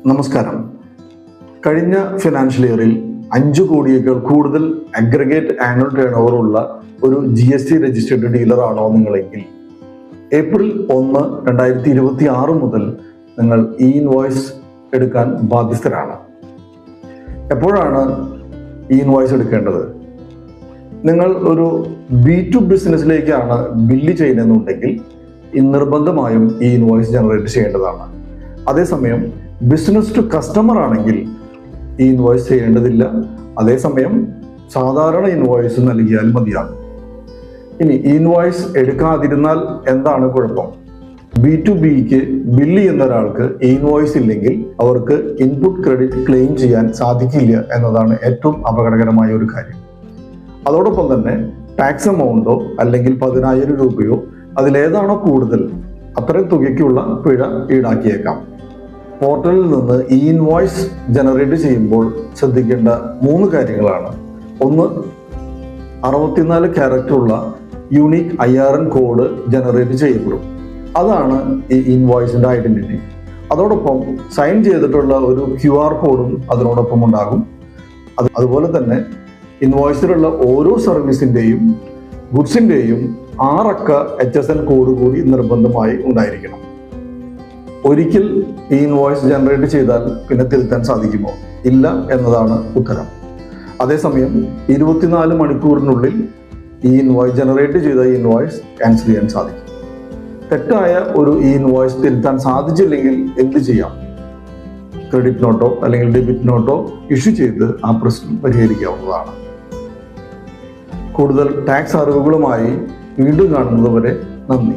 നമസ്കാരം. കഴിഞ്ഞ ഫിനാൻഷ്യൽ ഇയറിൽ 5 കോടിയേക്കാൾ കൂടുതൽ അഗ്രഗേറ്റ് ആനുവൽ ടേൺ ഓവർ ഉള്ള ഒരു GST രജിസ്റ്റേർഡ് ഡീലറാണോ നിങ്ങളെങ്കിൽ ഏപ്രിൽ 1, 2026 മുതൽ നിങ്ങൾ ഈ ഇൻവോയ്സ് എടുക്കാൻ ബാധ്യസ്ഥരാണ്. എപ്പോഴാണ് ഈ ഇൻവോയ്സ് എടുക്കേണ്ടത്? നിങ്ങൾ ഒരു B2 ബിസിനസ്സിലേക്കാണ് ബില്ല് ചെയ്യുന്നതെന്നുണ്ടെങ്കിൽ നിർബന്ധമായും ഈ ഇൻവോയ്സ് ജനറേറ്റ് ചെയ്യേണ്ടതാണ്. അതേസമയം ബിസിനസ് ടു കസ്റ്റമർ ആണെങ്കിൽ ഈ ഇൻവോയ്സ് ചെയ്യേണ്ടതില്ല. അതേസമയം സാധാരണ ഇൻവോയ്സ് നൽകിയാൽ മതിയാകും. ഇനി ഈ ഇൻവോയ്സ് എടുക്കാതിരുന്നാൽ എന്താണ് കുഴപ്പം? B2Bക്ക് ബില്ല് ചെയ്യുന്ന ഒരാൾക്ക് ഈ ഇൻവോയ്സ് ഇല്ലെങ്കിൽ അവർക്ക് ഇൻപുട്ട് ക്രെഡിറ്റ് ക്ലെയിം ചെയ്യാൻ സാധിക്കില്ല എന്നതാണ് ഏറ്റവും അപകടകരമായ ഒരു കാര്യം. അതോടൊപ്പം തന്നെ ടാക്സ് എമൗണ്ടോ അല്ലെങ്കിൽ 10,000 രൂപയോ അതിലേതാണോ കൂടുതൽ അത്രയും തുകയ്ക്കുള്ള പിഴ ഈടാക്കിയേക്കാം. പോർട്ടലിൽ നിന്ന് ഈ ഇൻവോയ്സ് ജനറേറ്റ് ചെയ്യുമ്പോൾ ശ്രദ്ധിക്കേണ്ട 3 കാര്യങ്ങളാണ്. ഒന്ന്, 64 ക്യാരക്ടറുള്ള യൂണീക്ക് IRN കോഡ് ജനറേറ്റ് ചെയ്യപ്പെടും. അതാണ് ഈ ഇൻവോയ്സിന്റെ ഐഡന്റിറ്റി. അതോടൊപ്പം സൈൻ ചെയ്തിട്ടുള്ള ഒരു QR കോഡും അതിനോടൊപ്പം ഉണ്ടാകും. അതുപോലെ തന്നെ ഇൻവോയ്സിലുള്ള ഓരോ സർവീസിന്റെയും ഗുഡ്സിന്റെയും 6 അക്ക HSN കോഡ് കൂടി നിർബന്ധമായി ഉണ്ടായിരിക്കണം. ഒരിക്കൽ ഈ ഇൻവോയ്സ് ജനറേറ്റ് ചെയ്താൽ പിന്നെ തിരുത്താൻ സാധിക്കുമോ? ഇല്ല എന്നതാണ് ഉത്തരം. അതേസമയം 24 മണിക്കൂറിനുള്ളിൽ ഈ ഇൻവോയ്സ് ജനറേറ്റ് ചെയ്ത ഈ ഇൻവോയ്സ് ക്യാൻസൽ ചെയ്യാൻ സാധിക്കും. തെറ്റായ ഒരു ഈ ഇൻവോയ്സ് തിരുത്താൻ സാധിച്ചില്ലെങ്കിൽ എന്ത് ചെയ്യാം? ക്രെഡിറ്റ് നോട്ടോ അല്ലെങ്കിൽ ഡെബിറ്റ് നോട്ടോ ഇഷ്യൂ ചെയ്ത് ആ പ്രശ്നം പരിഹരിക്കാവുന്നതാണ്. കൂടുതൽ ടാക്സ് അറിവുകളുമായി വീണ്ടും കാണുന്നതുവരെ നന്ദി.